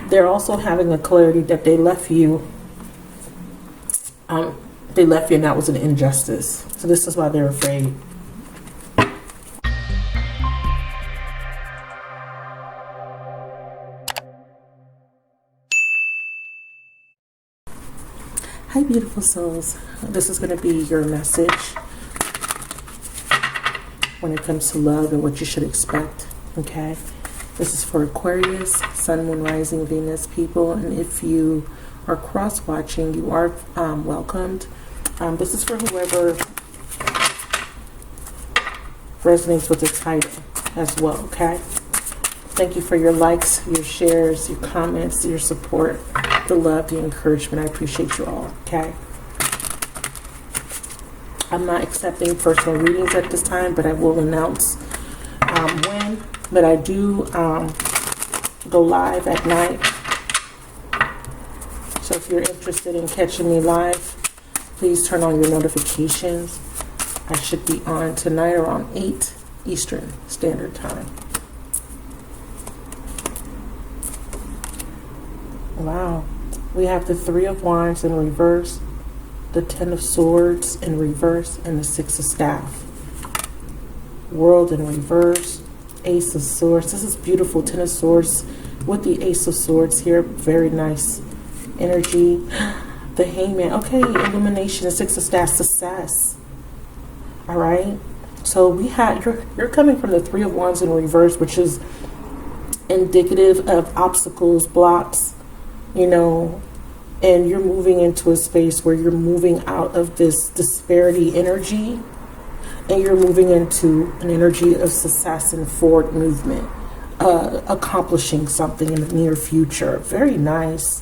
They're also having a clarity that they left you. They left you and that was an injustice. So this is why they're afraid. Hi, beautiful souls. This is going to be your message when it comes to love and what you should expect. Okay? This is for Aquarius, Sun, Moon, Rising, Venus people. And if you are cross-watching, you are welcomed. This is for whoever resonates with the title as well. Okay? Thank you for your likes, your shares, your comments, your support, the love, the encouragement. I appreciate you all, okay? I'm not accepting personal readings at this time, but I will announce when. But I do go live at night. So if you're interested in catching me live, please turn on your notifications. I should be on tonight around 8 Eastern Standard Time. Wow. We have the Three of Wands in reverse, the Ten of Swords in reverse, and the Six of Staff. World in reverse, Ace of Swords. This is beautiful. Ten of Swords with the Ace of Swords here. Very nice energy. The Hangman. Okay, illumination. The Six of Staff. Success. All right. So we had, you're coming from the Three of Wands in reverse, which is indicative of obstacles, blocks, you know, and you're moving into a space where you're moving out of this disparity energy and you're moving into an energy of success and forward movement, accomplishing something in the near future. Very nice,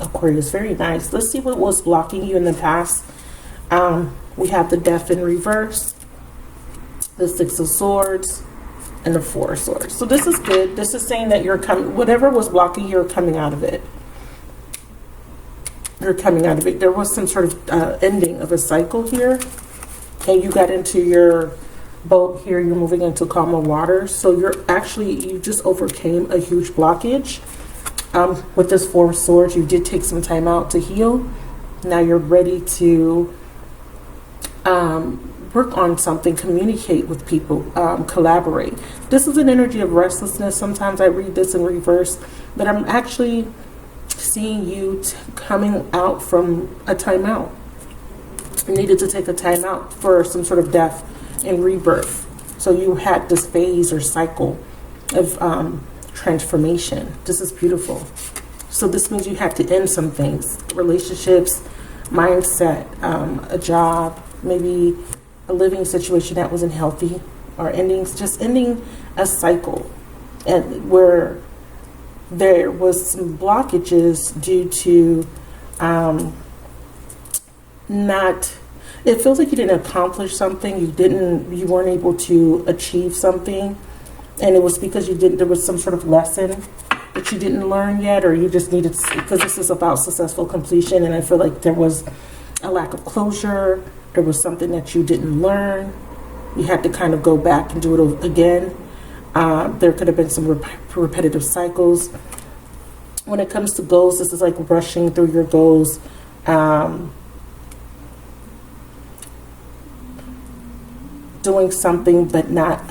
Aquarius, very nice. Let's see what was blocking you in the past. We have the Death in reverse, the Six of Swords, and the Four of Swords. So this is good. This is saying that you're coming, whatever was blocking you, you're coming out of it. You're coming out of it. There was some sort of ending of a cycle here. And you got into your boat here. You're moving into calmer waters. So you just overcame a huge blockage. With this Four of Swords, you did take some time out to heal. Now you're ready to work on something, communicate with people, collaborate. This is an energy of restlessness. Sometimes I read this in reverse, but I'm actually seeing you coming out from a timeout. You needed to take a timeout for some sort of death and rebirth. So you had this phase or cycle of transformation. This is beautiful. So this means you had to end some things, relationships, mindset, a job, maybe a living situation that wasn't healthy, or just ending a cycle, and where there was some blockages due to it feels like you didn't accomplish something, you weren't able to achieve something, and it was because there was some sort of lesson that you didn't learn yet, or you just needed, because this is about successful completion, and I feel like there was a lack of closure. There was something that you didn't learn. You had to kind of go back and do it again. There could have been some repetitive cycles. When it comes to goals, this is like rushing through your goals. Doing something but not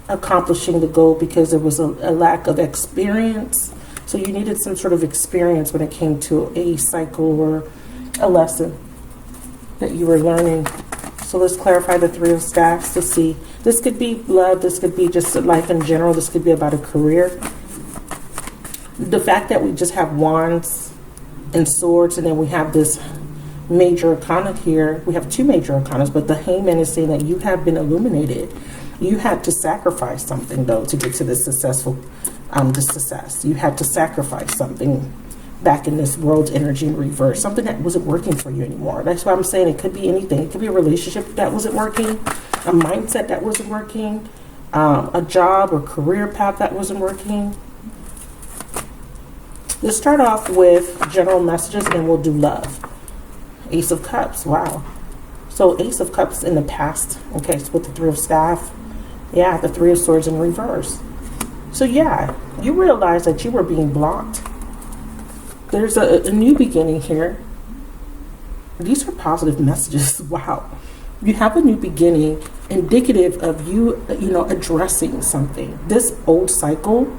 accomplishing the goal because there was a lack of experience. So you needed some sort of experience when it came to a cycle or a lesson that you were learning. So let's clarify the Three of Staffs to see. This could be love. This could be just life in general. This could be about a career. The fact that we just have wands and swords, and then we have this major arcana here. We have two major arcanas, but the Hangman is saying that you have been illuminated. You had to sacrifice something, though, to get to this successful, this success. You had to sacrifice something back in this world's energy in reverse, something that wasn't working for you anymore. That's why I'm saying it could be anything. It could be a relationship that wasn't working, a mindset that wasn't working, a job or career path that wasn't working. Let's start off with general messages and we'll do love. Ace of Cups. Wow. So Ace of Cups in the past. Okay, so with the Three of Staff. Yeah, the Three of Swords in reverse. So yeah, you realize that you were being blocked. There's a new beginning here. These are positive messages. Wow. You have a new beginning, indicative of you, addressing something. This old cycle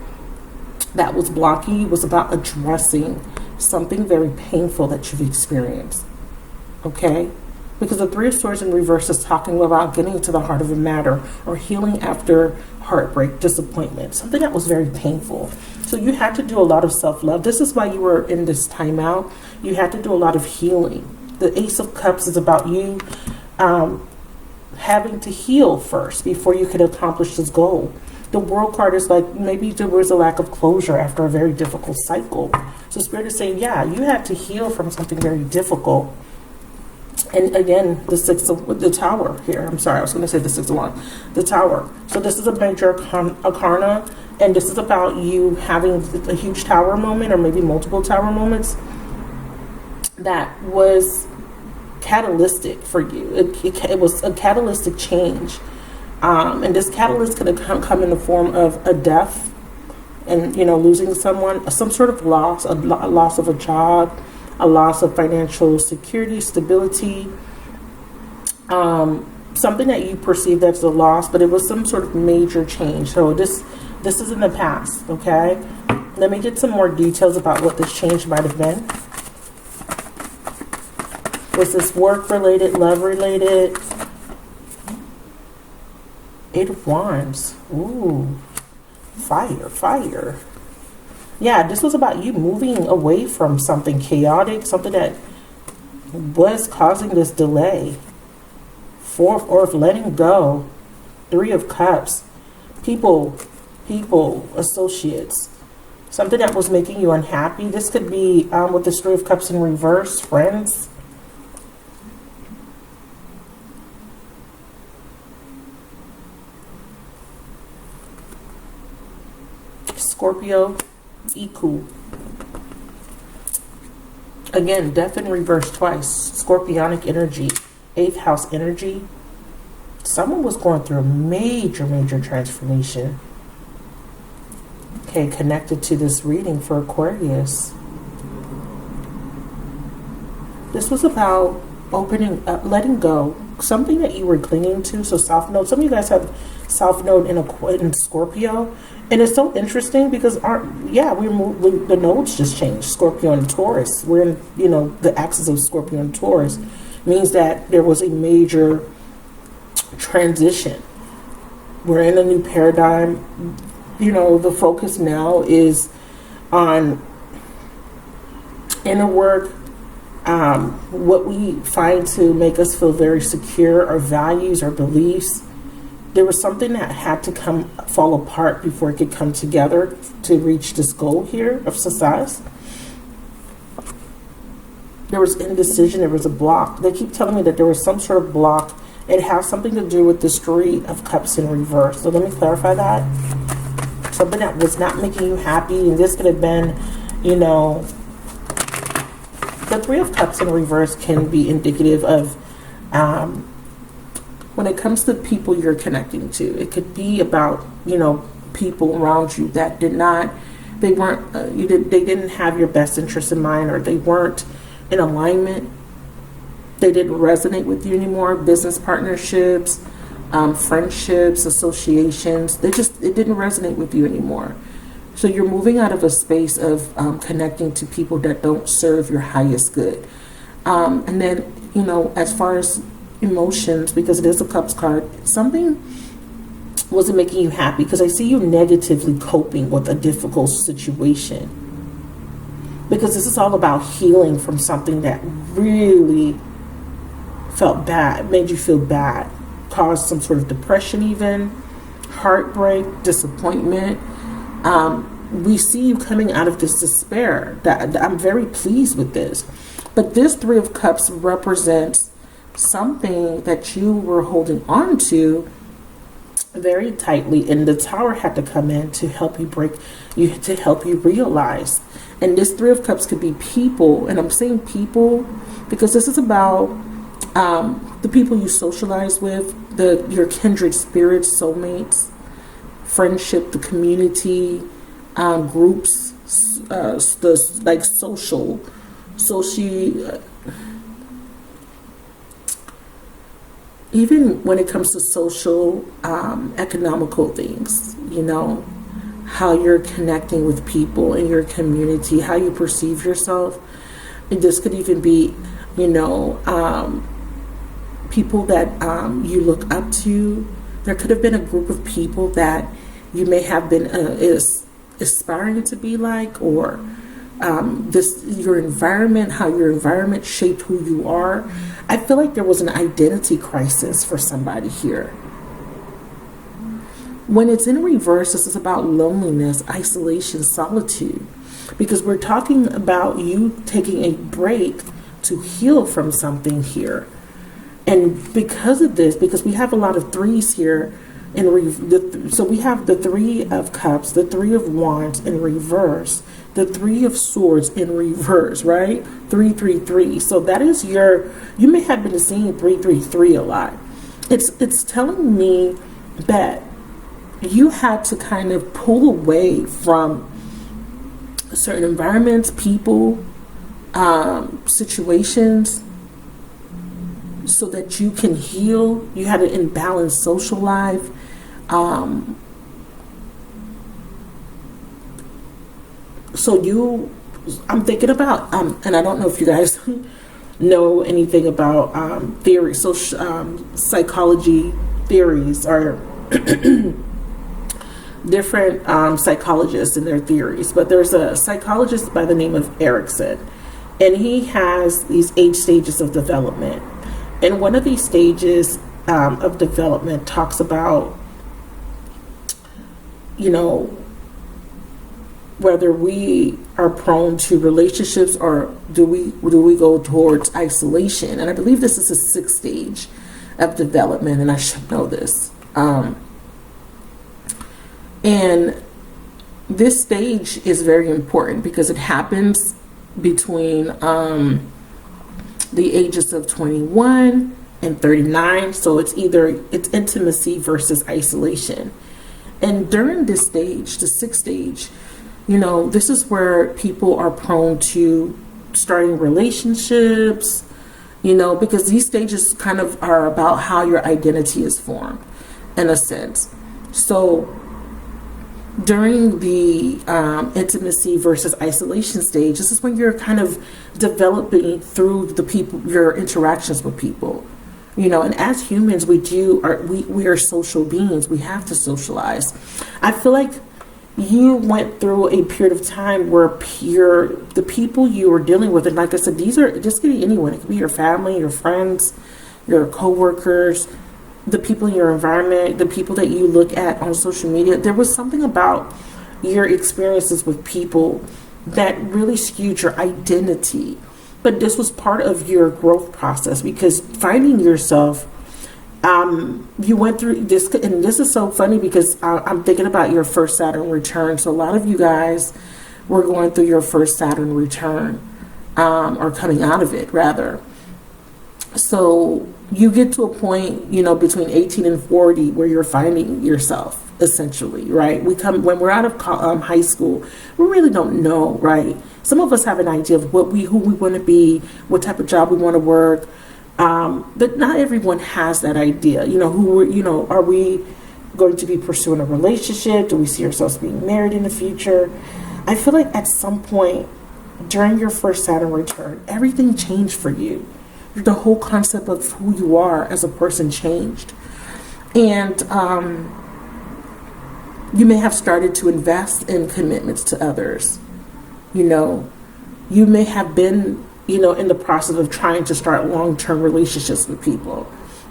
that was blocking you was about addressing something very painful that you've experienced. Okay? Because the Three of Swords in reverse is talking about getting to the heart of a matter or healing after heartbreak, disappointment, something that was very painful. So you had to do a lot of self-love. This is why you were in this timeout. You had to do a lot of healing. The Ace of Cups is about you having to heal first before you could accomplish this goal. The World card is like maybe there was a lack of closure after a very difficult cycle. So Spirit is saying, yeah, you had to heal from something very difficult. And again, the Tower here. I'm sorry, I was going to say the Six of Wands. The Tower. So this is a major arcana, and this is about you having a huge tower moment, or maybe multiple tower moments, that was catalytic for you. It was a catalytic change. And this catalyst could have come in the form of a death and, losing someone, some sort of loss, a loss of a job, a loss of financial security, stability, something that you perceive that's a loss, but it was some sort of major change. So this is in the past, okay? Let me get some more details about what this change might have been. Was this work-related, love-related? Eight of Wands. Ooh, fire. Yeah, this was about you moving away from something chaotic, something that was causing this delay. Or letting go. Three of Cups. People, associates. Something that was making you unhappy. This could be with the Three of Cups in reverse, friends. Scorpio, Iku. Again, death in reverse twice. Scorpionic energy, 8th house energy. Someone was going through a major transformation. Okay, connected to this reading for Aquarius. This was about opening up, letting go, something that you were clinging to. So South Node. Some of you guys have South Node in Scorpio. And it's so interesting because the nodes just changed. Scorpio and Taurus. We're in, the axis of Scorpio and Taurus means that there was a major transition. We're in a new paradigm. The focus now is on inner work, what we find to make us feel very secure, our values, our beliefs. There was something that had to fall apart before it could come together to reach this goal here of success. There was indecision. There was a block. They keep telling me that there was some sort of block. It has something to do with the Three of Cups in reverse. So let me clarify that. Something that was not making you happy. And this could have been, the Three of Cups in reverse can be indicative of when it comes to people you're connecting to. It could be about, people around you that they didn't have your best interest in mind, or they weren't in alignment. They didn't resonate with you anymore. Business partnerships, friendships, associations, it didn't resonate with you anymore. So you're moving out of a space of connecting to people that don't serve your highest good. And then, as far as emotions, because it is a Cups card, something wasn't making you happy, because I see you negatively coping with a difficult situation, because this is all about healing from something that really felt bad, made you feel bad, caused some sort of depression, even heartbreak, disappointment. We see you coming out of this despair. That I'm very pleased with this. But this Three of Cups represents something that you were holding on to very tightly, and the Tower had to come in to help you to help you realize. And this Three of Cups could be people, and I'm saying people because this is about the people you socialize with, your kindred spirits, soulmates, friendship, the community, groups, the like social, even when it comes to social, economical things, you know, how you're connecting with people in your community, how you perceive yourself. And this could even be, you know, people that you look up to. There could have been a group of people that you may have been aspiring to be like, or your environment, how your environment shaped who you are. I feel like there was an identity crisis for somebody here. When it's in reverse, this is about loneliness, isolation, solitude, because we're talking about you taking a break to heal from something here. And because of this, because we have a lot of threes here, so we have the Three of Cups, the Three of Wands in reverse, the Three of Swords in reverse, right? 333. So that is you may have been seeing 333 a lot. It's telling me that you had to kind of pull away from certain environments, people, situations, so that you can heal. You had an imbalanced social life. I'm thinking about, and I don't know if you guys know anything about theory, psychology theories, or different psychologists and their theories. But there's a psychologist by the name of Erickson, and he has these 8 stages of development. And one of these stages of development talks about, you know, whether we are prone to relationships, or do we go towards isolation. And I believe this is the 6th stage of development, and I should know this. And this stage is very important because it happens between the ages of 21 and 39. So it's intimacy versus isolation. And during this stage, the 6th stage, you know, this is where people are prone to starting relationships, you know, because these stages kind of are about how your identity is formed, in a sense. So during the intimacy versus isolation stage, this is when you're kind of developing through the people, your interactions with people, you know. And as humans, we are social beings. We have to socialize. I feel like you went through a period of time where the people you were dealing with, and like I said, this could be anyone. It could be your family, your friends, your coworkers, the people in your environment, the people that you look at on social media. There was something about your experiences with people that really skewed your identity. But this was part of your growth process, because finding yourself, you went through this. And this is so funny because I'm thinking about your first Saturn return. So a lot of you guys were going through your first Saturn return, or coming out of it rather. So you get to a point, you know, between 18 and 40 where you're finding yourself, essentially, right? When we're out of high school, we really don't know, right? Some of us have an idea of who we want to be, what type of job we want to work, but not everyone has that idea. You know, are we going to be pursuing a relationship? Do we see ourselves being married in the future? I feel like at some point during your first Saturn return, everything changed for you. The whole concept of who you are as a person changed. And you may have started to invest in commitments to others. You know, you may have been, you know, in the process of trying to start long-term relationships with people,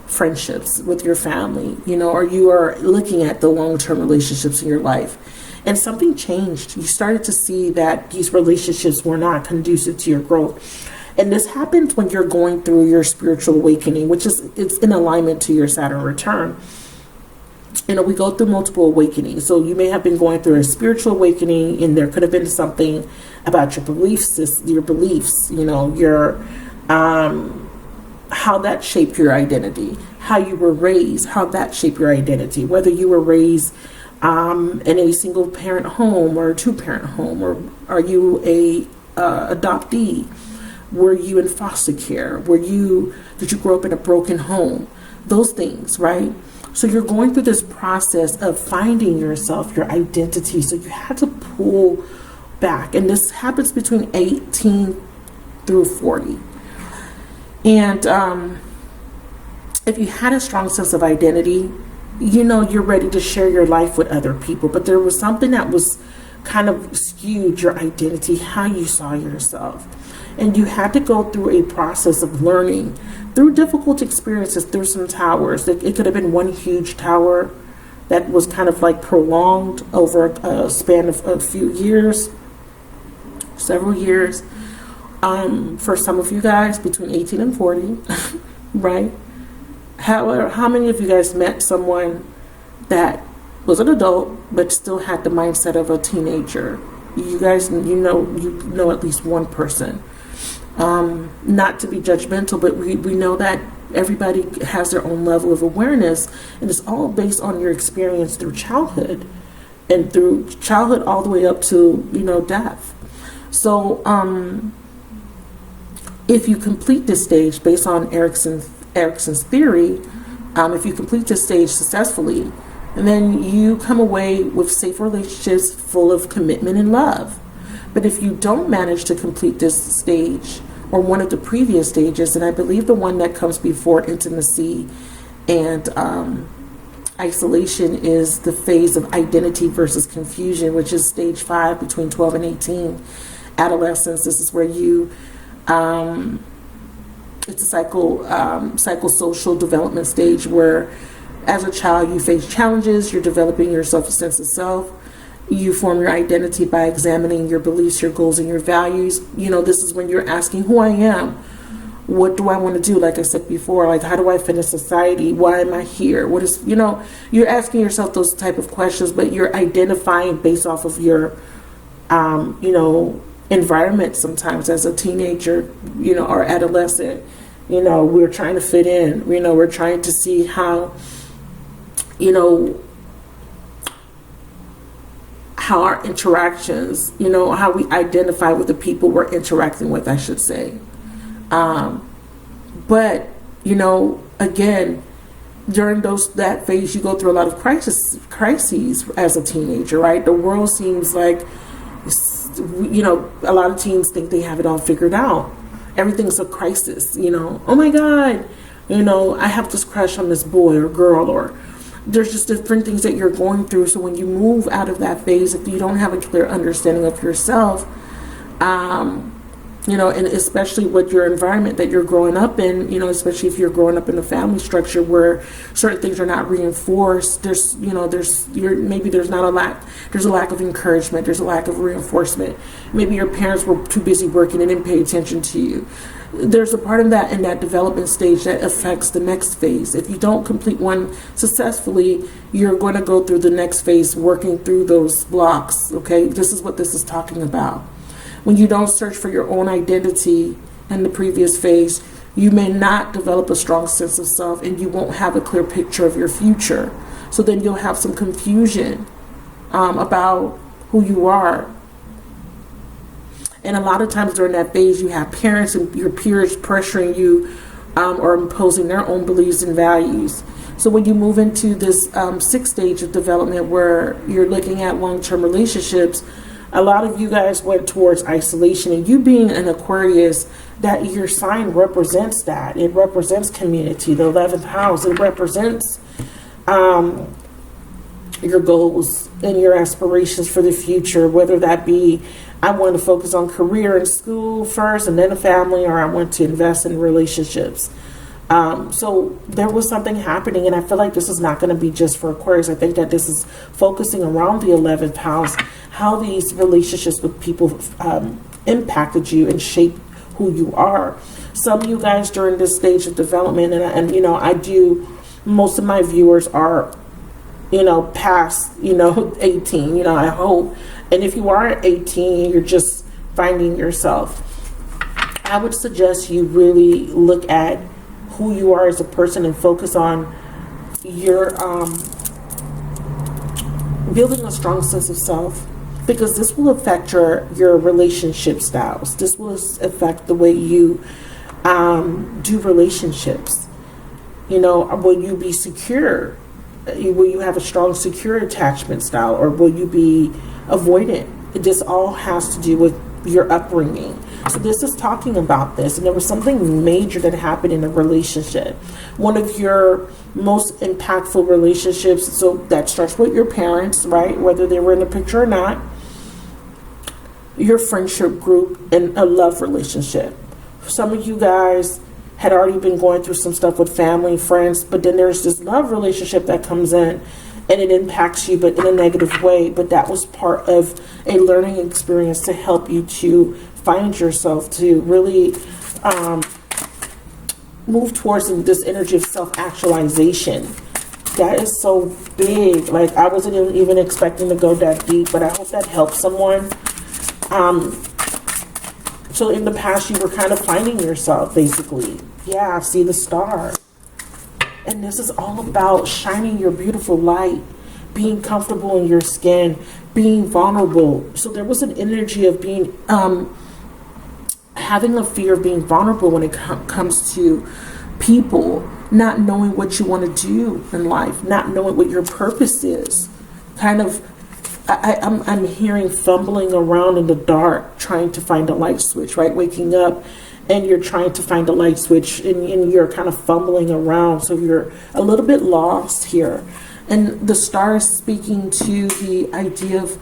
friendships with your family, you know, or you are looking at the long-term relationships in your life. And something changed. You started to see that these relationships were not conducive to your growth. And this happens when you're going through your spiritual awakening, which is, it's in alignment to your Saturn return. You know, we go through multiple awakenings. So you may have been going through a spiritual awakening, and there could have been something about your beliefs, you know, your how that shaped your identity, how you were raised, how that shaped your identity, whether you were raised in a single parent home or a two parent home, or are you a adoptee? Were you in foster care? Did you grow up in a broken home? Those things, right? So you're going through this process of finding yourself, your identity. So you had to pull back, and this happens between 18 through 40. And if you had a strong sense of identity, you're ready to share your life with other people, but there was something that was kind of skewed your identity, how you saw yourself. And you had to go through a process of learning through difficult experiences, through some towers. It could have been one huge tower that was kind of like prolonged over a span of a few years, several years. For some of you guys, between 18 and 40, right? However, how many of you guys met someone that was an adult but still had the mindset of a teenager? You guys, you know at least one person. Not to be judgmental, but we know that everybody has their own level of awareness, and it's all based on your experience through childhood, and through childhood all the way up to death. So if you complete this stage based on Erickson's theory, if you complete this stage successfully, and then you come away with safe relationships full of commitment and love. But if you don't manage to complete this stage or one of the previous stages, and I believe the one that comes before intimacy and isolation is the phase of identity versus confusion, which is stage 5 between 12 and 18. Adolescence, this is where you, it's a psychosocial development stage where as a child you face challenges, you're developing your sense of self. You form your identity by examining your beliefs, your goals, and your values. This is when you're asking who I am. What do I want to do? Like I said before, like how do I fit in society? Why am I here? What is, you're asking yourself those type of questions, but you're identifying based off of your, environment sometimes as a teenager, or adolescent. We're trying to fit in. We're trying to see how, how our interactions, how we identify with the people we're interacting with, I should say. But, again, during that phase, you go through a lot of crises as a teenager, right? The world seems like, a lot of teens think they have it all figured out. Everything's a crisis, oh my God, I have this crush on this boy or girl, or there's just different things that you're going through. So when you move out of that phase, if you don't have a clear understanding of yourself, and especially with your environment that you're growing up in, especially if you're growing up in a family structure where certain things are not reinforced, there's a lack of encouragement, there's a lack of reinforcement. Maybe your parents were too busy working and didn't pay attention to you. There's a part of that in that development stage that affects the next phase. If you don't complete one successfully, you're going to go through the next phase working through those blocks, okay? This is what this is talking about. When you don't search for your own identity in the previous phase, you may not develop a strong sense of self, and you won't have a clear picture of your future. So then you'll have some confusion about who you are. And a lot of times during that phase, you have parents and your peers pressuring you or imposing their own beliefs and values. So when you move into this sixth stage of development where you're looking at long-term relationships, a lot of you guys went towards isolation, and you being an Aquarius, that your sign represents that. It represents community, the 11th house. It represents your goals and your aspirations for the future, whether that be I want to focus on career and school first and then a family, or I want to invest in relationships. So there was something happening, and I feel like this is not going to be just for Aquarius. I think that this is focusing around the 11th house, how these relationships with people impacted you and shaped who you are. Some of you guys during this stage of development, most of my viewers are, past, 18, I hope. And if you are 18, you're just finding yourself, I would suggest you really look at who you are as a person and focus on your building a strong sense of self, because this will affect your relationship styles. This will affect the way you do relationships. You know, will you be secure? Will you have a strong, secure attachment style, or will you be avoidant? This all has to do with your upbringing. So this is talking about this, and there was something major that happened in a relationship. One of your most impactful relationships, so that starts with your parents, right? Whether they were in the picture or not. Your friendship group and a love relationship. Some of you guys had already been going through some stuff with family, friends, but then there's this love relationship that comes in and it impacts you, but in a negative way. But that was part of a learning experience to help you to find yourself, to really move towards this energy of self-actualization. That is so big. Like, I wasn't even expecting to go that deep, but I hope that helps someone. So in the past, you were kind of finding yourself, basically. Yeah, see the star. And this is all about shining your beautiful light, being comfortable in your skin, being vulnerable. So there was an energy of being, having a fear of being vulnerable when it comes to people, not knowing what you want to do in life, not knowing what your purpose is. Kind of, I'm hearing fumbling around in the dark, trying to find a light switch, right? Waking up and you're trying to find a light switch, and you're kind of fumbling around. So you're a little bit lost here. And the star is speaking to the idea of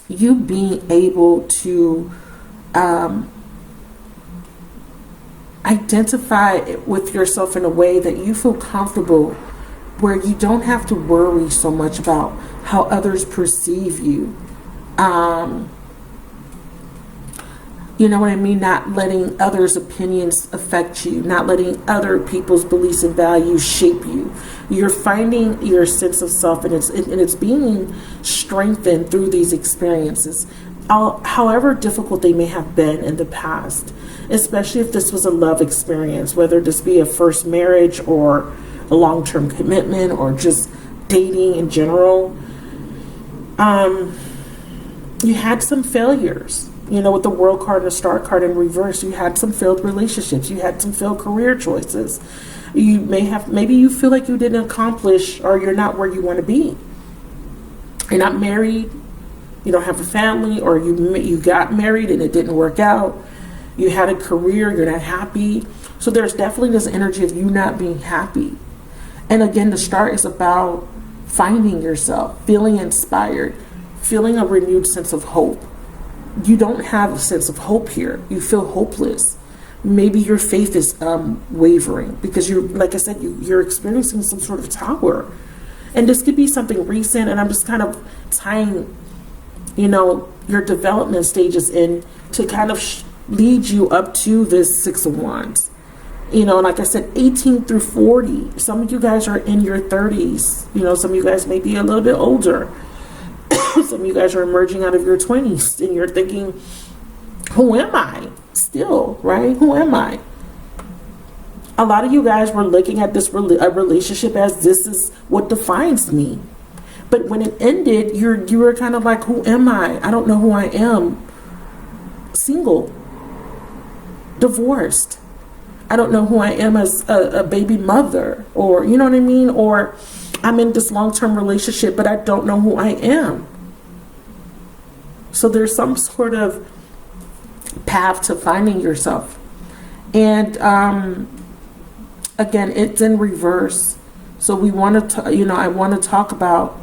you being able to identify with yourself in a way that you feel comfortable, where you don't have to worry so much about how others perceive you. You know what I mean? Not letting others' opinions affect you, not letting other people's beliefs and values shape you. You're finding your sense of self, and it's being strengthened through these experiences, however difficult they may have been in the past, especially if this was a love experience, whether this be a first marriage or a long-term commitment or just dating in general. You had some failures. You know, with the World card and the Star card in reverse, you had some failed relationships. You had some failed career choices. You maybe you feel like you didn't accomplish, or you're not where you want to be. You're not married. You don't have a family, or you got married and it didn't work out. You had a career, you're not happy. So there's definitely this energy of you not being happy. And again, the Star is about finding yourself, feeling inspired, feeling a renewed sense of hope. You don't have a sense of hope here. You feel hopeless. Maybe your faith is wavering because you're, like I said, you're experiencing some sort of tower. And this could be something recent, and I'm just kind of tying, you know, your development stages in to kind of lead you up to this Six of Wands. You know, like I said, 18 through 40. Some of you guys are in your 30s. You know, some of you guys may be a little bit older. Some of you guys are emerging out of your 20s, and you're thinking, who am I? Still, right? Who am I? A lot of you guys were looking at this relationship as this is what defines me. But when it ended, you were kind of like, who am I? I don't know who I am. Single. Divorced. I don't know who I am as a baby mother, or, you know what I mean? Or I'm in this long-term relationship, but I don't know who I am. So there's some sort of path to finding yourself. And again, it's in reverse. So we want to, I want to talk about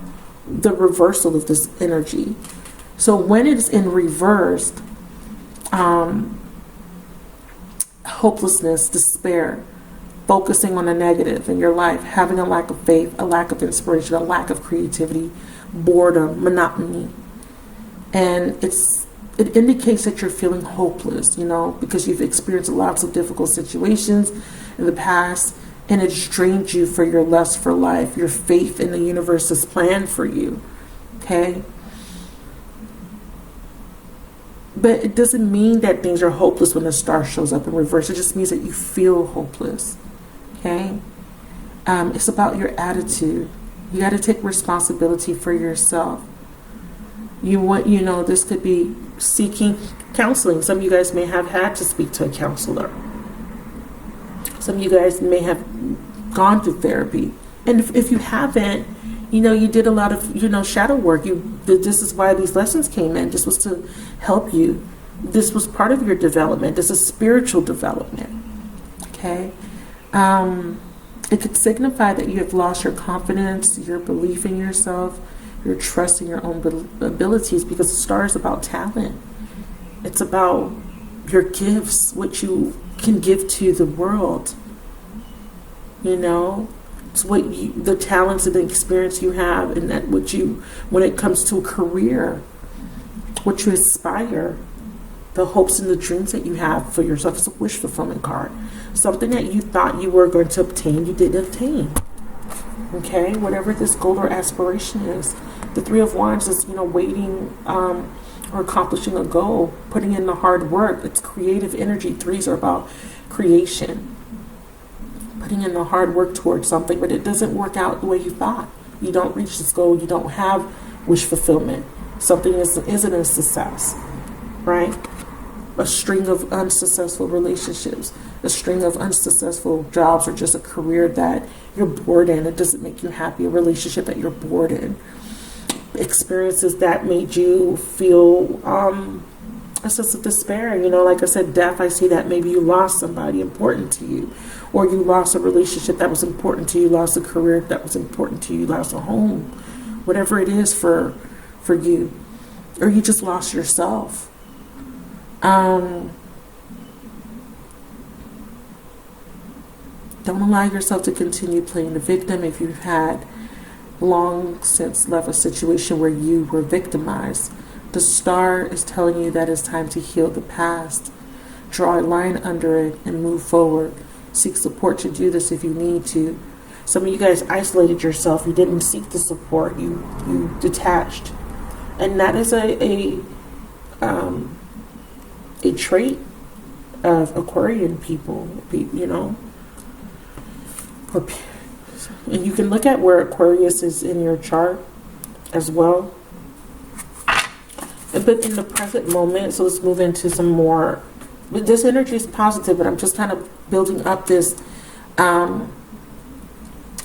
the reversal of this energy. So when it's in reverse, hopelessness, despair, focusing on the negative in your life, having a lack of faith, a lack of inspiration, a lack of creativity, boredom, monotony. And it indicates that you're feeling hopeless, because you've experienced lots of difficult situations in the past, and it's drained you for your lust for life, your faith in the universe's plan for you. Okay? But it doesn't mean that things are hopeless when the star shows up in reverse. It just means that you feel hopeless. Okay? It's about your attitude. You got to take responsibility for yourself. This could be seeking counseling. Some of you guys may have had to speak to a counselor. Some of you guys may have gone through therapy. And if you haven't, you did a lot of, shadow work. This is why these lessons came in. This was to help you. This was part of your development. This is spiritual development. Okay? It could signify that you have lost your confidence, your belief in yourself, your trust in your own abilities, because the star is about talent. It's about your gifts, what you can give to the world. It's the talents and the experience you have, and that when it comes to a career, what you aspire, the hopes and the dreams that you have for yourself. It's a wish fulfillment card. Something that you thought you were going to obtain, you didn't obtain. Okay, whatever this goal or aspiration is. The Three of Wands is, waiting or accomplishing a goal, putting in the hard work. It's creative energy. Threes are about creation. Putting in the hard work towards something, but it doesn't work out the way you thought. You don't reach this goal. You don't have wish fulfillment. Something isn't a success, right? A string of unsuccessful relationships, a string of unsuccessful jobs, or just a career that you're bored in. It doesn't make you happy. A relationship that you're bored in. Experiences that made you feel a sense of despair. Like I said, death. I see that maybe you lost somebody important to you, or you lost a relationship that was important to you, lost a career that was important to you, lost a home, whatever it is for you, or you just lost yourself. Don't allow yourself to continue playing the victim. If you've had long since left a situation where you were victimized, the star is telling you that it's time to heal the past. Draw a line under it and move forward. Seek support to do this if you need to. Some of you guys isolated yourself. You didn't seek the support. You detached. And that is a trait of Aquarian people, And you can look at where Aquarius is in your chart as well. But in the present moment, so let's move into some more. This energy is positive, but I'm just kind of building up this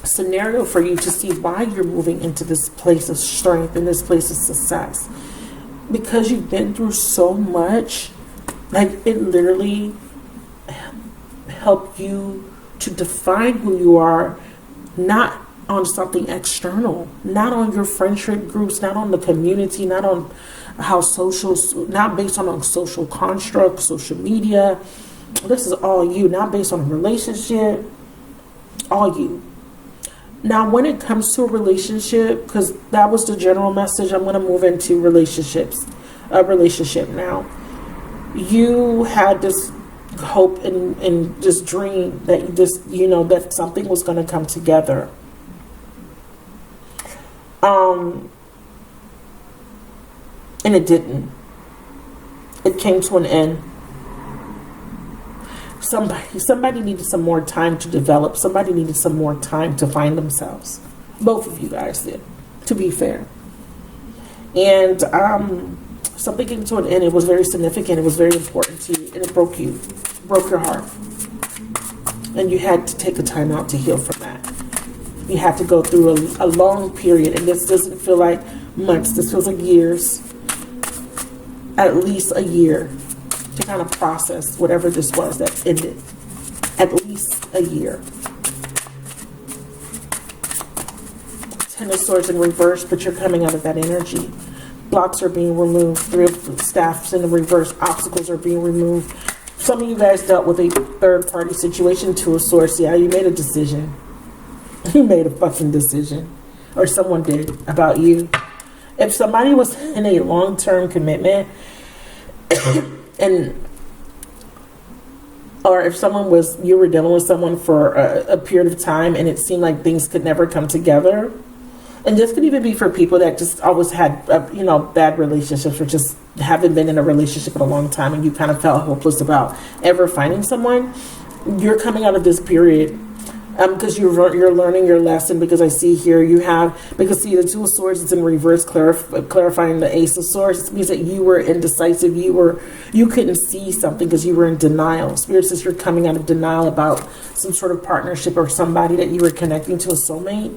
scenario for you to see why you're moving into this place of strength and this place of success. Because you've been through so much, like it literally helped you to define who you are, not on something external, not on your friendship groups, not on the community, not on how not based on a social construct, social media. This is all you, not based on a relationship, all you. Now, when it comes to a relationship, because that was the general message, I'm going to move into relationships, a relationship now. You had this hope and this dream that that something was going to come together. And it didn't. It came to an end. Somebody needed some more time to develop. Somebody needed some more time to find themselves. Both of you guys did, to be fair. And something came to an end. It was very significant. It was very important to you. And it broke your heart. And you had to take the time out to heal from that. You had to go through a long period. And this doesn't feel like months. This feels like years. At least a year to kind of process whatever this was that ended. At least a year. Ten of Swords in reverse, but you're coming out of that energy. Blocks are being removed. Three of Staffs in the reverse. Obstacles are being removed. Some of you guys dealt with a third-party situation. Two of Swords. Yeah, you made a decision. You made a fucking decision. Or someone did about you. If somebody was in a long-term commitment, or if you were dealing with someone for a period of time and it seemed like things could never come together, and this could even be for people that just always had, bad relationships, or just haven't been in a relationship in a long time, and you kind of felt hopeless about ever finding someone, you're coming out of this period because you're learning your lesson, because I see here you have, because see the Two of Swords is in reverse, clarifying the Ace of Swords. It means that you were indecisive, you couldn't see something because you were in denial. Spirit says you're coming out of denial about some sort of partnership or somebody that you were connecting to, a soulmate.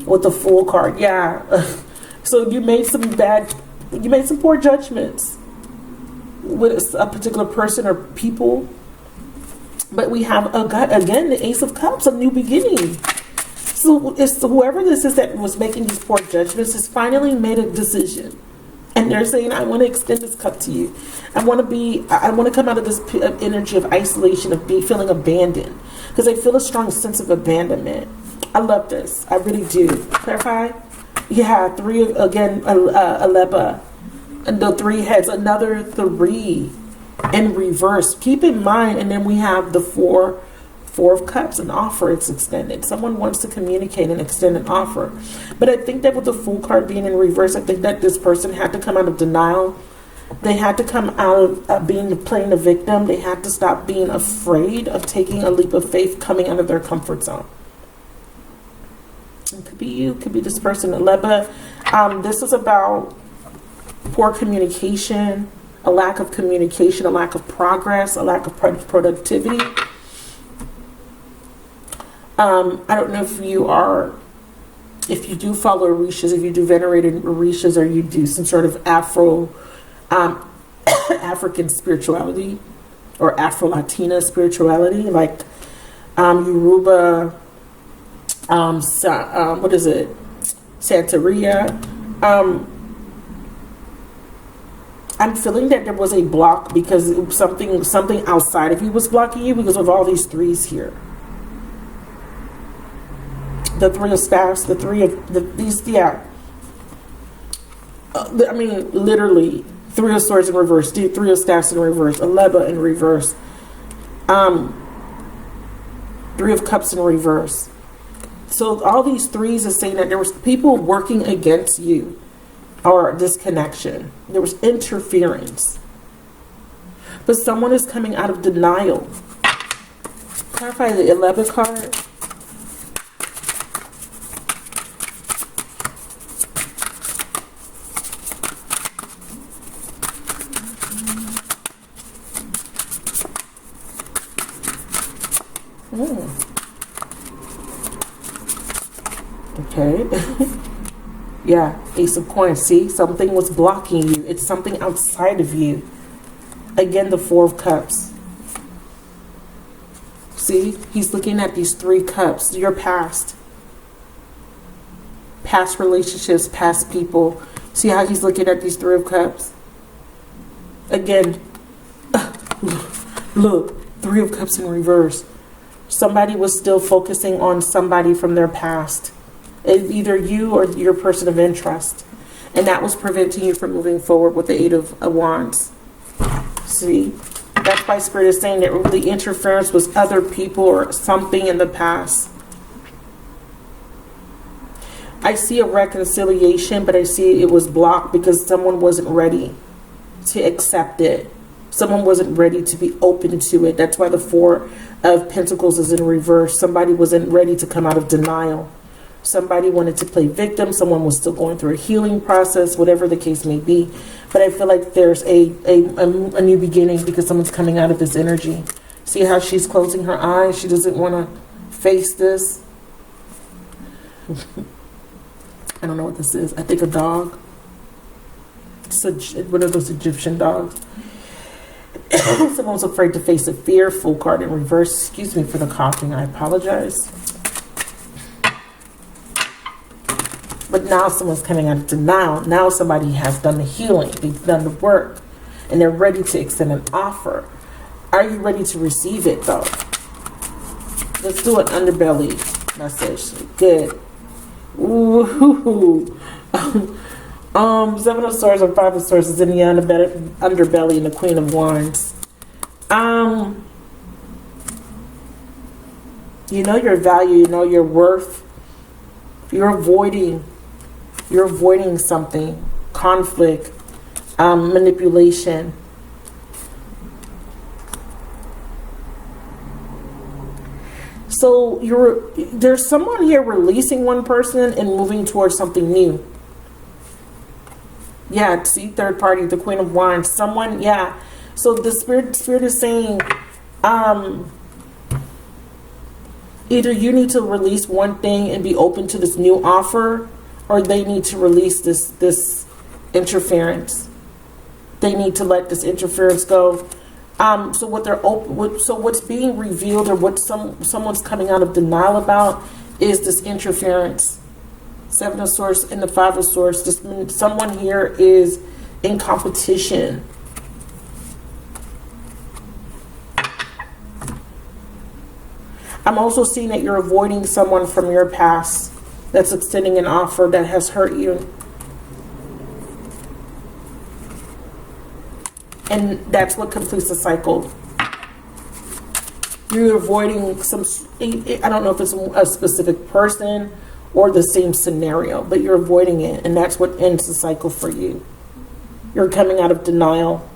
With the Fool card, yeah. So you made some poor judgments with a particular person or people. But we have, again, the Ace of Cups, a new beginning. So it's whoever this is that was making these poor judgments has finally made a decision. And they're saying, I want to extend this cup to you. I want to come out of this energy of isolation, of feeling abandoned. Because I feel a strong sense of abandonment. I love this. I really do. Clarify? Yeah, Aleba. And the 3 heads, another 3 in reverse. Keep in mind, and then we have the Four of Cups, an offer is extended. Someone wants to communicate and extend an offer. But I think that with the Fool card being in reverse, I think that this person had to come out of denial. They had to come out of playing the victim. They had to stop being afraid of taking a leap of faith, coming out of their comfort zone. It could be you, it could be this person, Aleba. This is about poor communication, a lack of communication, a lack of progress, a lack of productivity. I don't know if you do follow Orishas, if you do venerated Orishas, or you do some sort of African spirituality or Afro-Latina spirituality, like Yoruba, what is it? Santeria. I'm feeling that there was a block because something outside of you was blocking you because of all these 3s here. The 3 of Staffs, the 3 of these, yeah. I mean, literally, 3 of Swords in reverse, 3 of Staffs in reverse, Aleba in reverse, 3 of Cups in reverse. So all these 3s are saying that there was people working against you or disconnection. There was interference. But someone is coming out of denial. Clarify the 11 card. Okay. Yeah, Ace of Coins. See, something was blocking you. It's something outside of you. Again, the 4 of Cups. See, he's looking at these 3 cups. Your past relationships, past people. See how he's looking at these 3 of Cups? Again, look, 3 of Cups in reverse. Somebody was still focusing on somebody from their past. Either you or your person of interest. And that was preventing you from moving forward with the 8 of Wands. See? That's why Spirit is saying that the interference was other people or something in the past. I see a reconciliation, but I see it was blocked because someone wasn't ready to accept it. Someone wasn't ready to be open to it. That's why the 4 of Pentacles is in reverse. Somebody wasn't ready to come out of denial. Somebody wanted to play victim. Someone was still going through a healing process, whatever the case may be. But I feel like there's a new beginning because someone's coming out of this energy. See how she's closing her eyes? She doesn't want to face this. I don't know what this is. I think a dog. It's one of those Egyptian dogs. Someone's afraid to face a fear. Full card in reverse. Excuse me for the coughing. I apologize. But now someone's coming out of denial. Now somebody has done the healing. They've done the work. And they're ready to extend an offer. Are you ready to receive it, though? Let's do an underbelly message. Good. Ooh. 7 of Swords and 5 of Swords is in the underbelly and the Queen of Wands. You know your value. You know your worth. You're avoiding something, conflict, manipulation. So there's someone here releasing one person and moving towards something new. Yeah, see, third party, the Queen of Wands. Someone, yeah. So the spirit is saying, either you need to release one thing and be open to this new offer, or they need to release this interference. They need to let this interference go. So what they're so what's being revealed, or what someone's coming out of denial about, is this interference. Seven of Swords and the Five of Swords. Someone here is in competition. I'm also seeing that you're avoiding someone from your past that's extending an offer that has hurt you. And that's what completes the cycle. You're avoiding I don't know if it's a specific person or the same scenario, but you're avoiding it. And that's what ends the cycle for you. You're coming out of denial.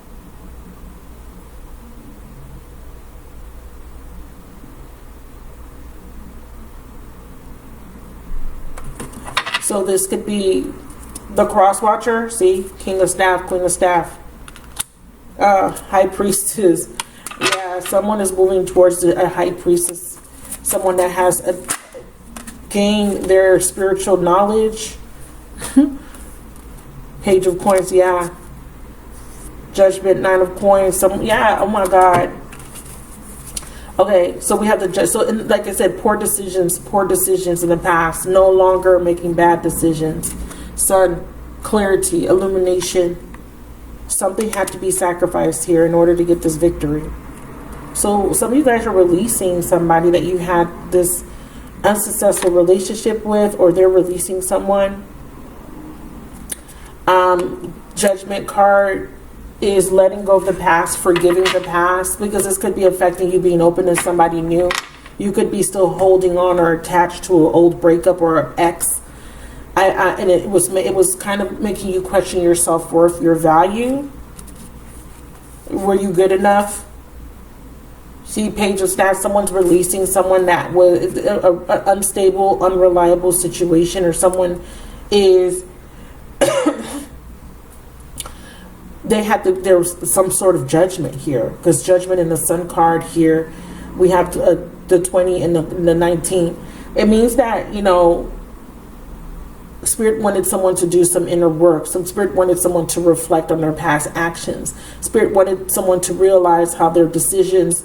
So this could be the cross watcher. See, King of Staff, Queen of Staff. High Priestess. Yeah, someone is moving towards a High Priestess. Someone that has gained their spiritual knowledge. Page of Coins, yeah. Judgment, Nine of Coins. Yeah, oh my God. Okay, so we have like I said, poor decisions in the past. No longer making bad decisions. Sun, clarity, illumination. Something had to be sacrificed here in order to get this victory. So some of you guys are releasing somebody that you had this unsuccessful relationship with, or they're releasing someone. Judgment card is letting go of the past, forgiving the past, because this could be affecting you being open to somebody new. You could be still holding on or attached to an old breakup or an ex. And it was kind of making you question your self-worth, your value. Were you good enough? See, Page of Staff, someone's releasing someone that was an unstable, unreliable situation, or someone is there was some sort of judgment here, because judgment in the Sun card here, we have the 20 and the 19. It means that, Spirit wanted someone to do some inner work. Some Spirit wanted someone to reflect on their past actions. Spirit wanted someone to realize how their decisions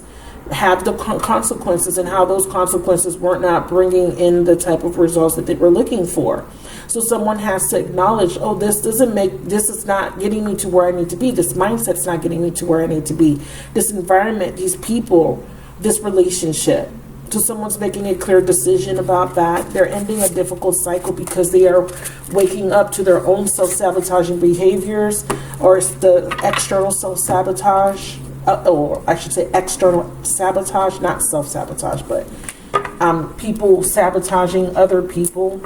have the consequences, and how those consequences weren't not bringing in the type of results that they were looking for. So someone has to acknowledge, oh, this is not getting me to where I need to be. This mindset's not getting me to where I need to be. This environment, these people, this relationship. So someone's making a clear decision about that. They're ending a difficult cycle because they are waking up to their own self-sabotaging behaviors, or it's the external self-sabotage, or I should say external sabotage, not self-sabotage, but people sabotaging other people.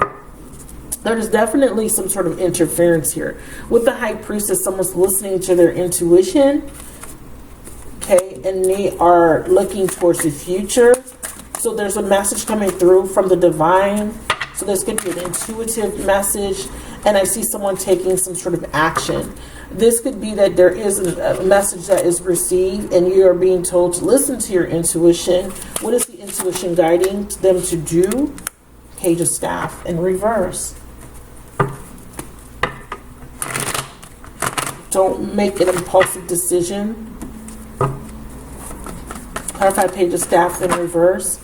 There's definitely some sort of interference here. With the High Priestess, someone's listening to their intuition, okay, and they are looking towards the future. So there's a message coming through from the divine. So there's going to be an intuitive message, and I see someone taking some sort of action. This could be that there is a message that is received, and you are being told to listen to your intuition. What is the intuition guiding them to do? Page of Staff in reverse. Don't make an impulsive decision. Clarify, Page of Staff in reverse.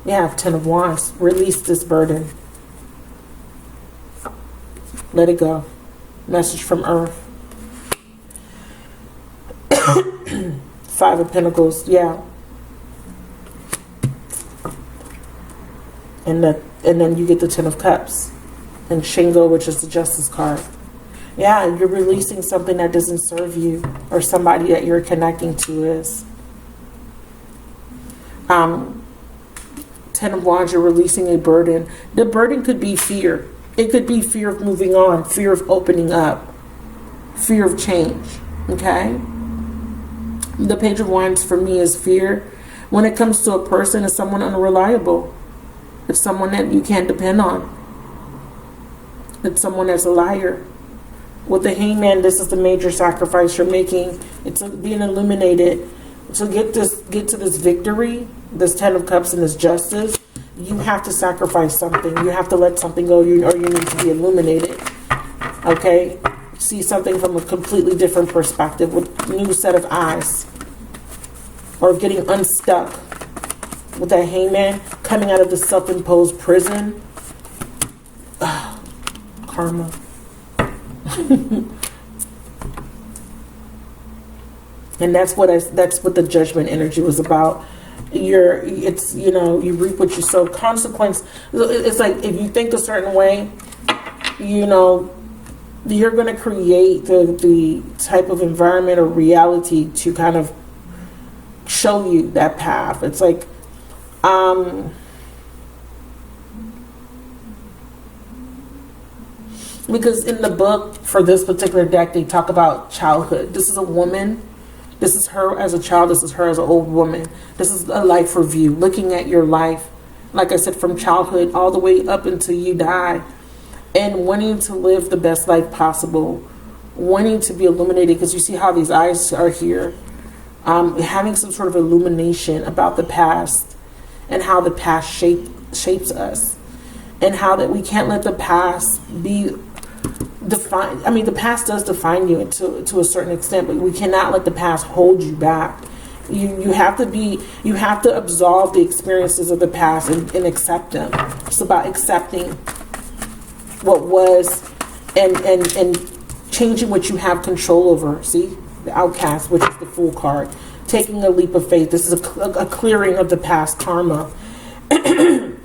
We have 10 of Wands. Release this burden. Let it go. Message from Earth. 5 of Pentacles. Yeah. And then you get the 10 of Cups. And Shingo, which is the Justice card. Yeah, you're releasing something that doesn't serve you, or somebody that you're connecting to is. 10 of Wands, you're releasing a burden. The burden could be fear. It could be fear of moving on, fear of opening up, fear of change. Okay? The Page of Wands for me is fear. When it comes to a person, it's someone unreliable. It's someone that you can't depend on. It's someone that's a liar. With the Hangman, this is the major sacrifice you're making. It's being illuminated. To get to this victory, this 10 of Cups and this justice, you have to sacrifice something. You have to let something go, or you need to be illuminated. Okay? See something from a completely different perspective with a new set of eyes. Or getting unstuck with that Hangman, coming out of the self-imposed prison. Ugh, karma. And that's what the Judgment energy was about. It's you reap what you sow. Consequence. It's like if you think a certain way, you're going to create the type of environment or reality to kind of show you that path. It's like because in the book for this particular deck, they talk about childhood. This is a woman. This is her as a child. This is her as an old woman. This is a life review, looking at your life, like I said, from childhood all the way up until you die, and wanting to live the best life possible, wanting to be illuminated, because you see how these eyes are here, having some sort of illumination about the past and how the past shapes us, and how that we can't let the past be defined. I mean, the past does define you to a certain extent, but we cannot let the past hold you back. You have to absolve the experiences of the past and accept them. It's about accepting what was and changing what you have control over. See, the Outcast, which is the Fool card, taking a leap of faith. This is a clearing of the past karma.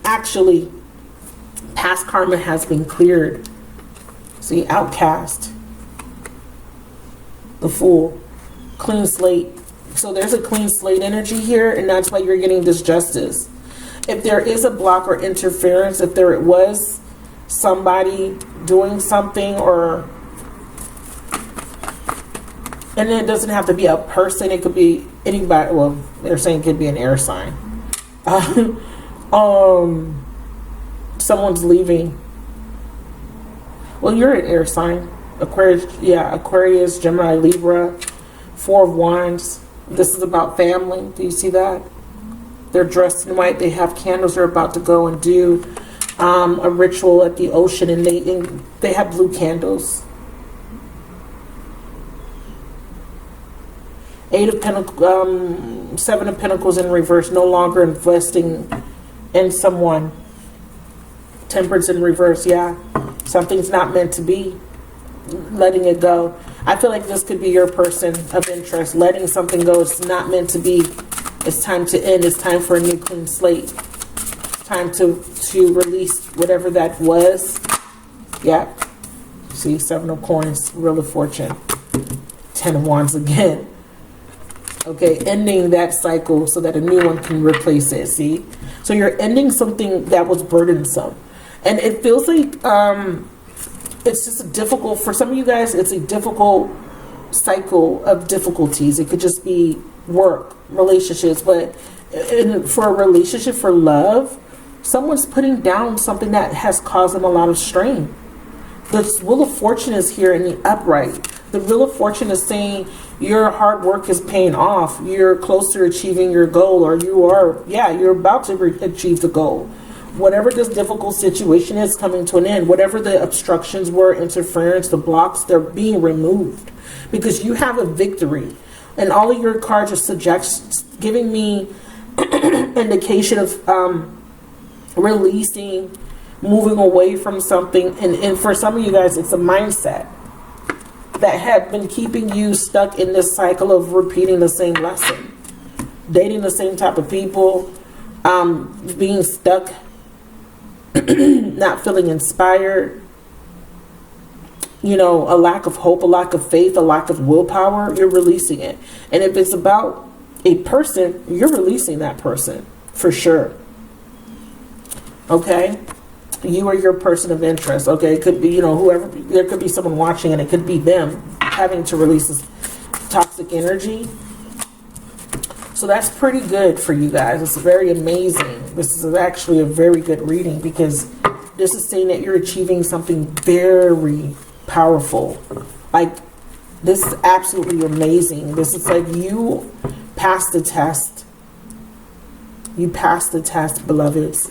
Actually, past karma has been cleared. See, Outcast, the Fool, clean slate. So there's a clean slate energy here, and that's why you're getting this justice. If there is a block or interference, if there was somebody doing something, and it doesn't have to be a person, it could be anybody. Well, they're saying it could be an air sign. Someone's leaving. Well, you're an air sign. Aquarius, Aquarius, Gemini, Libra, 4 of Wands. This is about family. Do you see that? They're dressed in white. They have candles. They're about to go and do a ritual at the ocean, and they have blue candles. 8 of Pentacles, 7 of Pentacles in reverse. No longer investing in someone. Temperance in reverse. Yeah, something's not meant to be. Letting it go. I feel like this could be your person of interest. Letting something go. It's not meant to be. It's time to end. It's time for a new clean slate. It's time to release whatever that was. Yeah. See, 7 of Coins, Wheel of Fortune, 10 of Wands again. Okay, ending that cycle so that a new one can replace it. See? So you're ending something that was burdensome. And it feels like it's just difficult for some of you guys. It's a difficult cycle of difficulties. It could just be work, relationships, but for a relationship, for love, someone's putting down something that has caused them a lot of strain. The Wheel of Fortune is here in the upright. The Wheel of Fortune is saying your hard work is paying off. You're close to achieving your goal, or you're about to achieve the goal. Whatever this difficult situation is coming to an end, whatever the obstructions were, interference, the blocks, they're being removed because you have a victory. And all of your cards are giving me indication of releasing, moving away from something. And for some of you guys, it's a mindset that had been keeping you stuck in this cycle of repeating the same lesson, dating the same type of people, being stuck, not feeling inspired, a lack of hope, a lack of faith, a lack of willpower. You're releasing it. And if it's about a person, you're releasing that person for sure. Okay? You are your person of interest. Okay? It could be, whoever, there could be someone watching, and it could be them having to release this toxic energy. So that's pretty good for you guys. It's very amazing. This is actually a very good reading, because this is saying that you're achieving something very powerful. Like, this is absolutely amazing. This is like you passed the test. You passed the test, beloveds.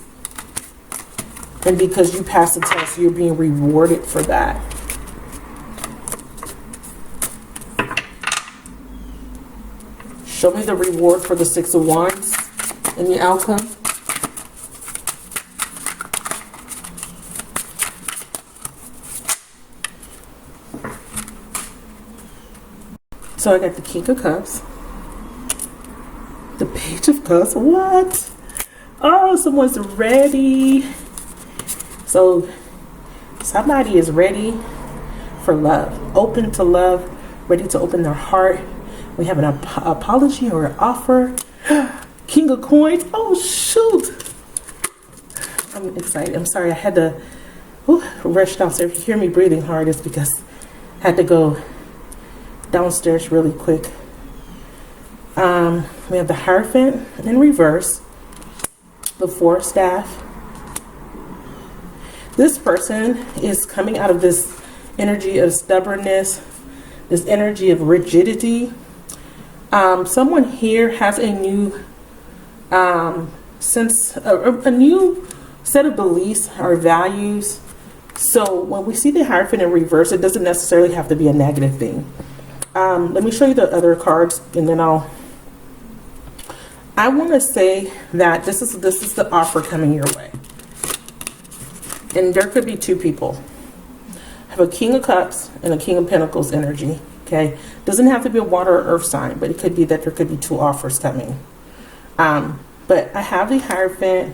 And because you passed the test, you're being rewarded for that. Show me the reward for the Six of Wands in the outcome. So I got the King of Cups, the Page of Cups. What? Oh, someone's ready. So somebody is ready for love, open to love, ready to open their heart. We have an apology or an offer. King of Coins. Oh, shoot. I'm excited. I'm sorry. I had to rush downstairs. If you hear me breathing hard, it's because I had to go downstairs really quick. We have the Hierophant in reverse, the Four of Staff. This person is coming out of this energy of stubbornness, this energy of rigidity. Someone here has a new sense, a new set of beliefs or values. So when we see the Hierophant in reverse, it doesn't necessarily have to be a negative thing. Let me show you the other cards, and then I want to say that this is the offer coming your way. And there could be two people. I have a King of Cups and a King of Pentacles energy. Okay, doesn't have to be a water or earth sign, but it could be that there could be two offers coming. But I have the Hierophant,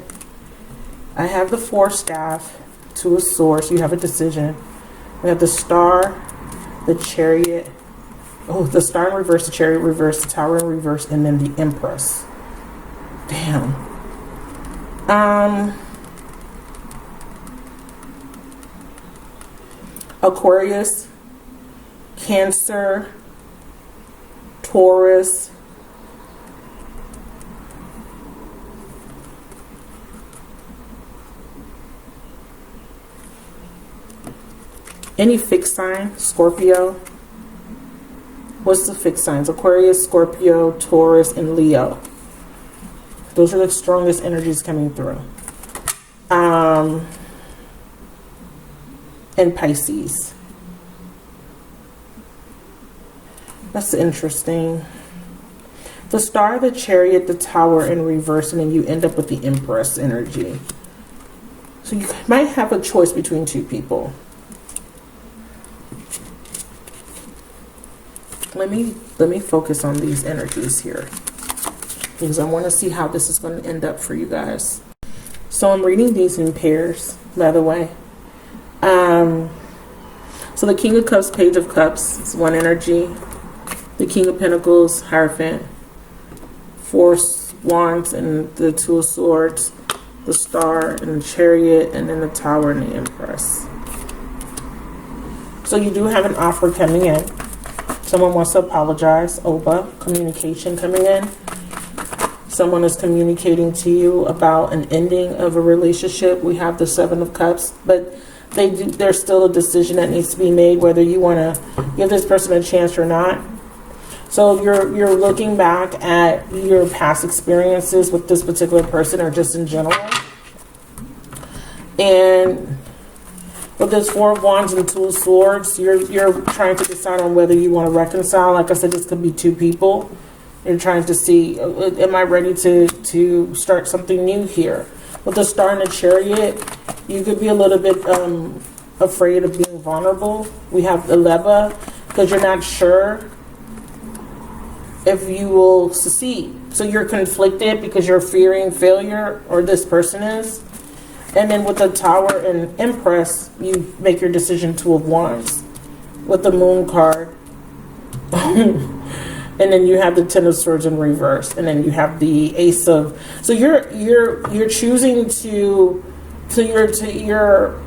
I have the Four Staff, Two of Swords. You have a decision. We have the Star, the Chariot. Oh, the Star in reverse, the Chariot in reverse, the Tower in reverse, and then the Empress. Damn. Aquarius, Cancer, Taurus, any fixed sign, Scorpio. What's the fixed signs? Aquarius, Scorpio, Taurus, and Leo. Those are the strongest energies coming through. And Pisces. That's interesting. The Star, the Chariot, the Tower in reverse, and then you end up with the Empress energy. So you might have a choice between two people. Let me focus on these energies here, because I want to see how this is going to end up for you guys. So I'm reading these in pairs, by the way. So the King of Cups, Page of Cups is one energy. The King of Pentacles, Hierophant. Four Wands and the Two of Swords. The Star and the Chariot, and then the Tower and the Empress. So you do have an offer coming in. Someone wants to apologize. Oba, communication coming in. Someone is communicating to you about an ending of a relationship. We have the Seven of Cups, but there's still a decision that needs to be made whether you want to give this person a chance or not. So you're looking back at your past experiences with this particular person, or just in general. And with this Four of Wands and Two of Swords, you're trying to decide on whether you want to reconcile. Like I said, this could be two people. You're trying to see, am I ready to start something new here? With the Star and the Chariot, you could be a little bit afraid of being vulnerable. We have the Leva, because you're not sure if you will succeed. So you're conflicted because you're fearing failure, or this person is. And then with the Tower and Empress, you make your decision. Two of Wands. With the Moon card. And then you have the Ten of Swords in reverse, and then you have the Ace of. So you're choosing to. So you're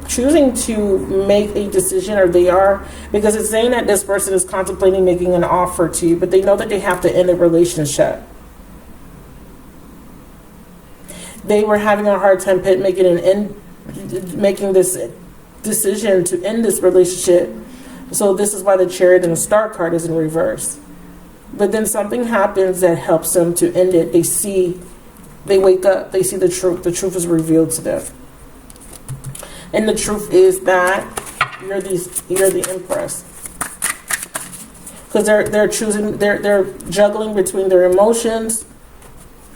choosing to make a decision, or they are, because it's saying that this person is contemplating making an offer to you, but they know that they have to end a relationship. they were having a hard time making this decision to end this relationship. So this is why the Chariot and the Star card is in reverse. But then something happens that helps them to end it. They wake up, they see the truth. The truth is revealed to them. And the truth is that you're the Empress. Because they're juggling between their emotions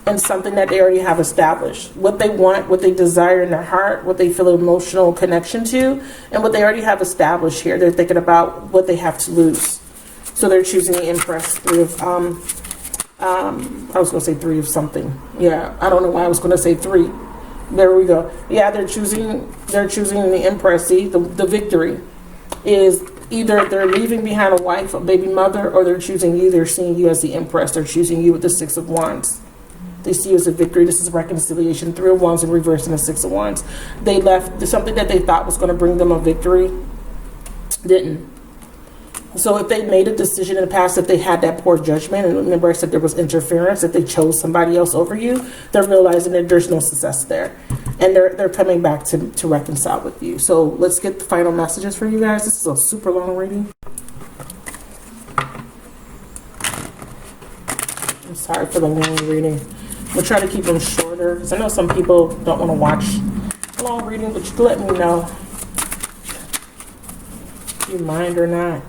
and something that they already have established. What they want, what they desire in their heart, what they feel an emotional connection to, and what they already have established here. They're thinking about what they have to lose. So they're choosing the Empress. I was going to say 3 of something. Yeah, I don't know why I was going to say 3. There we go. Yeah, they're choosing the Empress. See, the victory is either they're leaving behind a wife, a baby mother, or they're choosing you. They're seeing you as the Empress. They're choosing you with the 6 of Wands. They see you as a victory. This is reconciliation. 3 of Wands in reverse and the 6 of Wands. They left something that they thought was going to bring them a victory. Didn't. So if they made a decision in the past that they had that poor judgment, and remember I said there was interference, that they chose somebody else over you, they're realizing that there's no success there. And they're coming back to reconcile with you. So let's get the final messages for you guys. This is a super long reading. I'm sorry for the long reading. We'll try to keep them shorter, because I know some people don't want to watch a long reading, but you can let me know if you mind or not.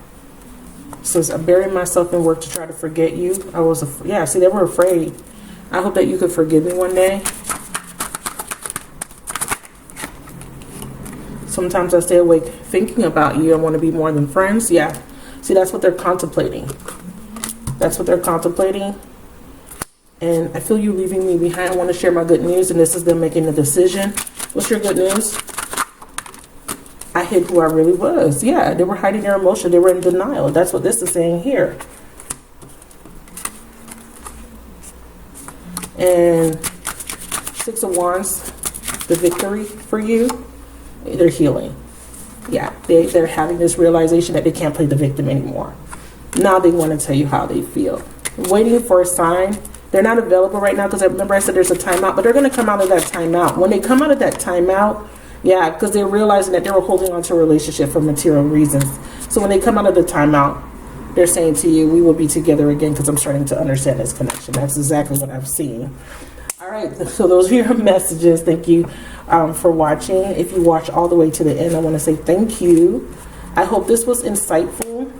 It says, I buried myself in work to try to forget you. See, they were afraid. I hope that you could forgive me one day. Sometimes I stay awake thinking about you. I want to be more than friends. Yeah. See, that's what they're contemplating. That's what they're contemplating. And I feel you leaving me behind. I want to share my good news, and this is them making the decision. What's your good news? I hid who I really was. Yeah, they were hiding their emotion. They were in denial. That's what this is saying here. And 6 of Wands, the victory for you, they're healing. Yeah, they're having this realization that they can't play the victim anymore. Now they want to tell you how they feel. Waiting for a sign. They're not available right now because I remember I said there's a timeout, but they're going to come out of that timeout. When they come out of that timeout, yeah, because they're realizing that they were holding on to a relationship for material reasons. So when they come out of the timeout, they're saying to you, we will be together again because I'm starting to understand this connection. That's exactly what I'm seeing. All right, so those are your messages. Thank you for watching. If you watch all the way to the end, I want to say thank you. I hope this was insightful.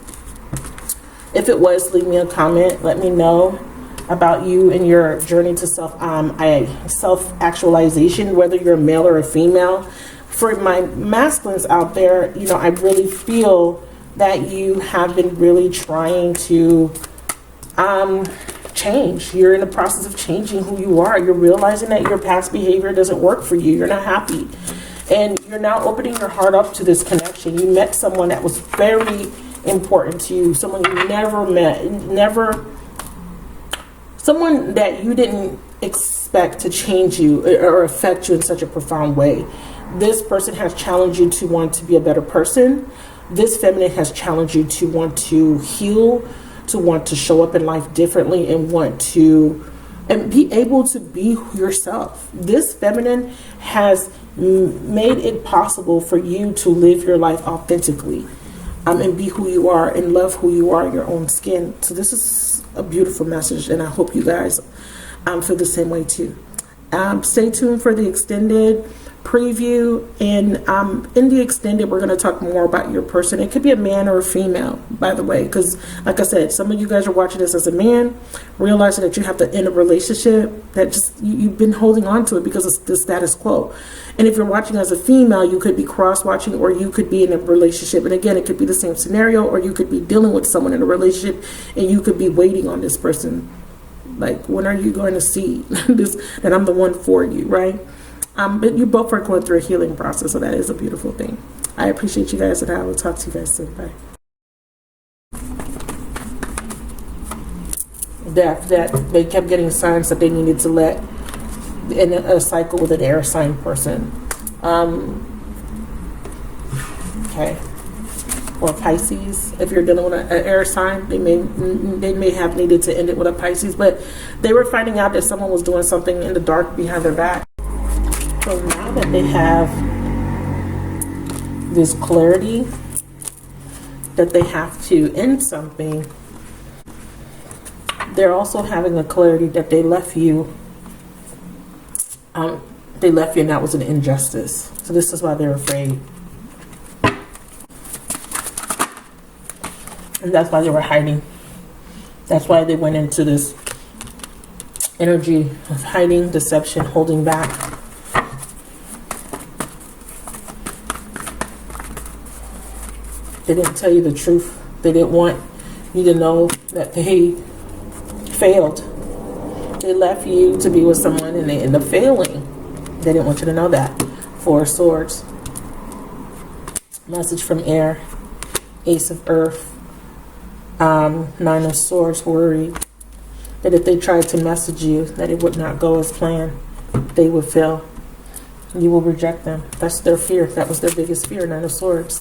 If it was, leave me a comment. Let me know about you and your journey to self-actualization, whether you're a male or a female. For my masculines out there, you know, I really feel that you have been really trying to change. You're in the process of changing who you are. You're realizing that your past behavior doesn't work for you. You're not happy. And you're now opening your heart up to this connection. You met someone that was very important to you, someone you never met, someone that you didn't expect to change you or affect you in such a profound way. This person has challenged you to want to be a better person. This feminine has challenged you to want to heal, to want to show up in life differently, and want to be able to be yourself. This feminine has made it possible for you to live your life authentically, and be who you are and love who you are in your own skin. So this is a beautiful message, and I hope you guys feel the same way too. Stay tuned for the extended preview, and in the extended we're going to talk more about your person. It could be a man or a female, by the way, because like I said, some of you guys are watching this as a man, realizing that you have to end a relationship that just you've been holding on to it because it's the status quo. And if you're watching as a female, you could be cross-watching, or you could be in a relationship, and again, it could be the same scenario, or you could be dealing with someone in a relationship and you could be waiting on this person, like, when are you going to see this, that I'm the one for you, right? But you both are going through a healing process, so that is a beautiful thing. I appreciate you guys, and I will talk to you guys soon. Bye. That they kept getting signs that they needed to let in a cycle with an air sign person. Okay. Or Pisces. If you're dealing with an air sign, they may have needed to end it with a Pisces, but they were finding out that someone was doing something in the dark behind their back. So now that they have this clarity that they have to end something, they're also having a clarity that they left you. They left you, and that was an injustice. So this is why they're afraid. And that's why they were hiding. That's why they went into this energy of hiding, deception, holding back. They didn't tell you the truth. They didn't want you to know that they failed. They left you to be with someone and they end up failing. They didn't want you to know that. Four of Swords. Message from air. Ace of Earth. Nine of Swords. Worried that if they tried to message you, that it would not go as planned. They would fail. You will reject them. That's their fear. That was their biggest fear. Nine of Swords.